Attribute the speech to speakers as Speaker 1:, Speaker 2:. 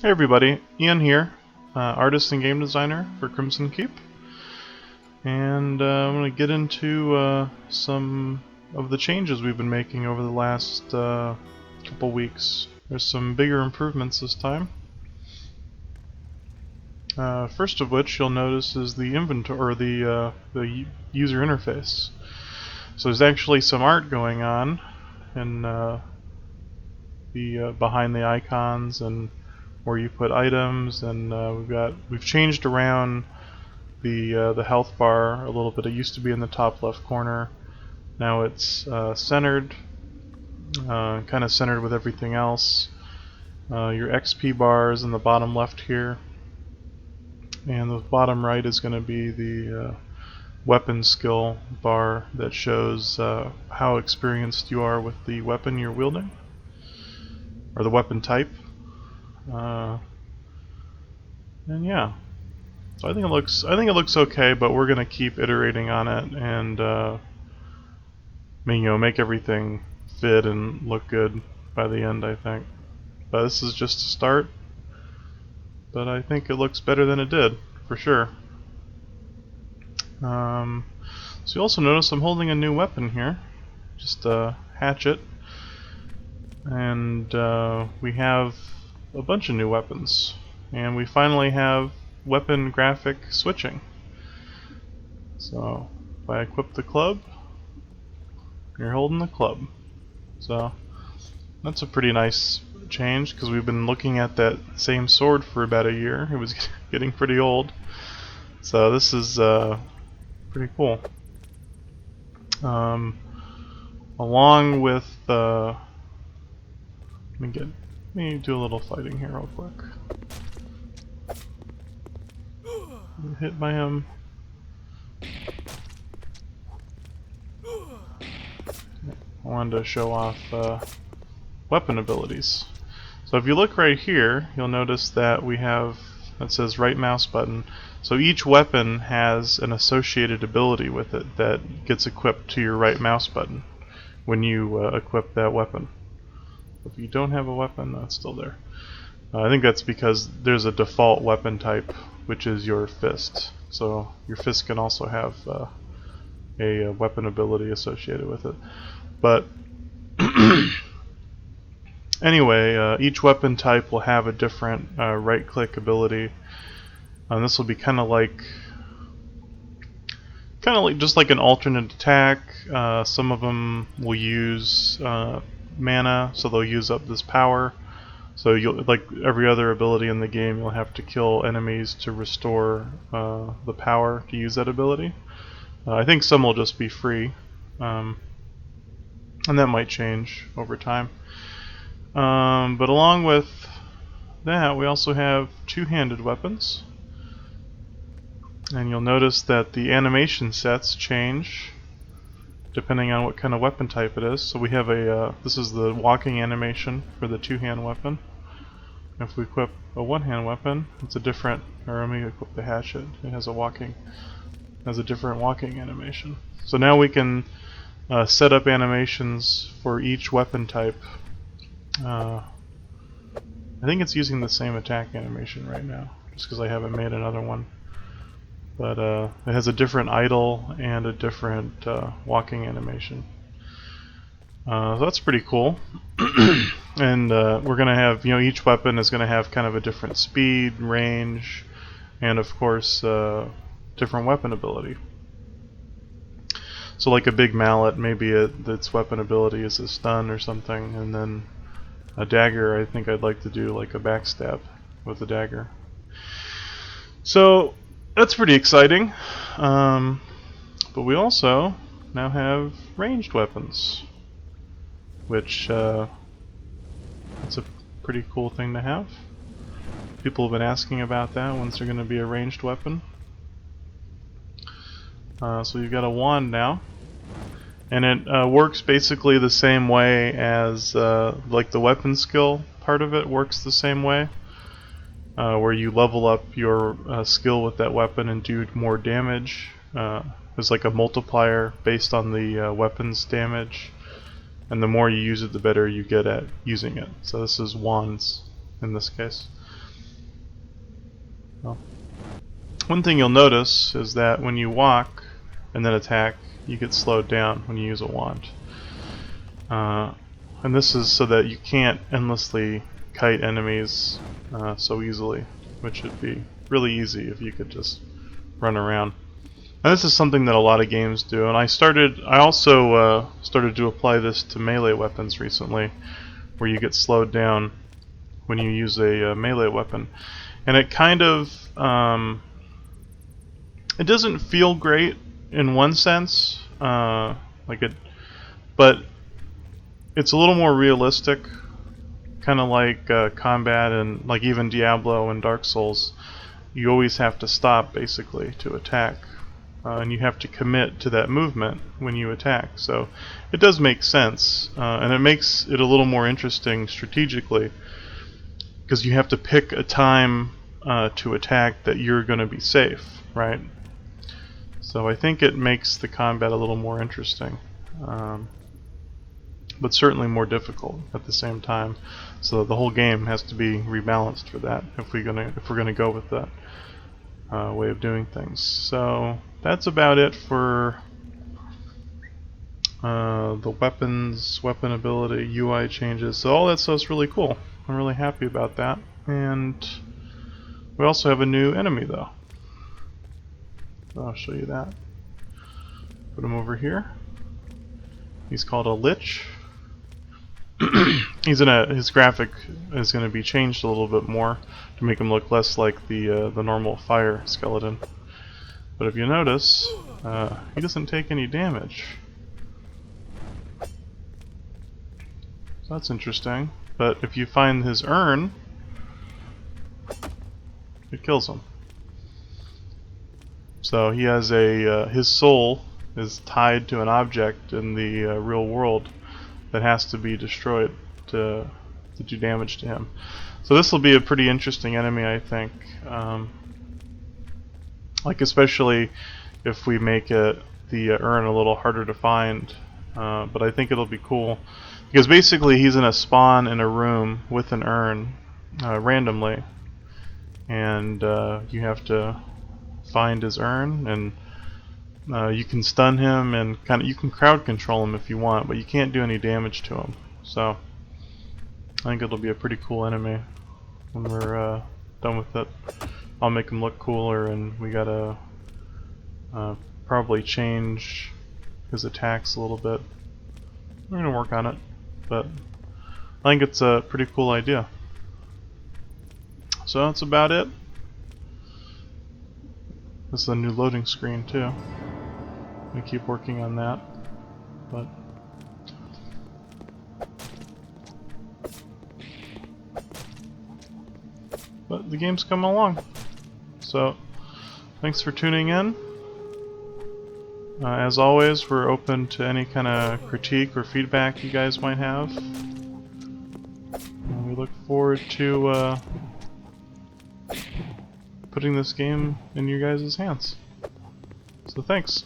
Speaker 1: Hey everybody, Ian here, artist and game designer for Crimson Keep, and I'm going to get into some of the changes we've been making over the last couple weeks. There's some bigger improvements this time. First of which you'll notice is the inventory, or the user interface. So there's actually some art going on in the behind the icons and where you put items, and we've changed around the health bar a little bit. It used to be in the top left corner. Now it's centered, kind of centered with everything else. Your XP bar is in the bottom left here, and the bottom right is going to be the weapon skill bar that shows how experienced you are with the weapon you're wielding, or the weapon type. And yeah, so I think it looks okay, but we're gonna keep iterating on it and make everything fit and look good by the end, I think. But this is just a start, but I think it looks better than it did for sure. So you also notice I'm holding a new weapon here, just a hatchet, and we have a bunch of new weapons, and we finally have weapon graphic switching. So if I equip the club, you're holding the club. So that's a pretty nice change, because we've been looking at that same sword for about a year. It was getting pretty old. So this is pretty cool. Along with let me do a little fighting here real quick. Get hit by him. I wanted to show off weapon abilities. So if you look right here, you'll notice that we have, that says right mouse button. So each weapon has an associated ability with it that gets equipped to your right mouse button when you equip that weapon. If you don't have a weapon, that's still there. I think that's because there's a default weapon type, which is your fist. So your fist can also have a weapon ability associated with it. But anyway, each weapon type will have a different right-click ability. This will be kind of like just like an alternate attack. Some of them will use mana, so they'll use up this power. So you'll, like every other ability in the game, you'll have to kill enemies to restore the power to use that ability. I think some will just be free, and that might change over time. But along with that, we also have two-handed weapons. And you'll notice that the animation sets change depending on what kind of weapon type it is. So we have this is the walking animation for the two-hand weapon. If we equip a one-hand weapon, it's a different, or let me equip the hatchet, it has a different walking animation. So now we can set up animations for each weapon type. I think it's using the same attack animation right now, just because I haven't made another one. But it has a different idle and a different walking animation. So that's pretty cool. And we're going to have, each weapon is going to have kind of a different speed, range, and of course different weapon ability. So like a big mallet, maybe its weapon ability is a stun or something, and then a dagger, I think I'd like to do like a backstab with a dagger. So that's pretty exciting. But we also now have ranged weapons, which that's a pretty cool thing to have. People have been asking about that, when's there going to be a ranged weapon. So you've got a wand now, and it works basically the same way as like the weapon skill part of it works the same way. Where you level up your skill with that weapon and do more damage. There's like a multiplier based on the weapon's damage, and the more you use it, the better you get at using it. So this is wands in this case. Well, one thing you'll notice is that when you walk and then attack, you get slowed down when you use a wand. And this is so that you can't endlessly kite enemies so easily, which would be really easy if you could just run around. And this is something that a lot of games do, and I also started to apply this to melee weapons recently, where you get slowed down when you use a melee weapon. And it kind of, it doesn't feel great in one sense, but it's a little more realistic, kind of like combat and like even Diablo and Dark Souls. You always have to stop basically to attack, and you have to commit to that movement when you attack. So it does make sense, and it makes it a little more interesting strategically, because you have to pick a time to attack that you're going to be safe, right? So I think it makes the combat a little more interesting, but certainly more difficult at the same time. So the whole game has to be rebalanced for that if we're gonna go with that way of doing things. So that's about it for the weapon ability, UI changes. So all that stuff's really cool. I'm really happy about that. And we also have a new enemy though. I'll show you that. Put him over here. He's called a Lich. His graphic is going to be changed a little bit more to make him look less like the normal fire skeleton. But if you notice, he doesn't take any damage. So that's interesting. But if you find his urn, it kills him. So he has his soul is tied to an object in the real world that has to be destroyed to do damage to him. So this will be a pretty interesting enemy, I think. Like especially if we make the urn a little harder to find. But I think it'll be cool because basically he's gonna spawn in a room with an urn randomly, and you have to find his urn, and you can stun him and you can crowd control him if you want, but you can't do any damage to him. So I think it'll be a pretty cool enemy when we're done with it. I'll make him look cooler, and we gotta probably change his attacks a little bit. We're gonna work on it, but I think it's a pretty cool idea. So that's about it. This is a new loading screen too. We keep working on that, but the game's coming along. So thanks for tuning in. As always, we're open to any kind of critique or feedback you guys might have. And we look forward to putting this game in your guys' hands. So thanks.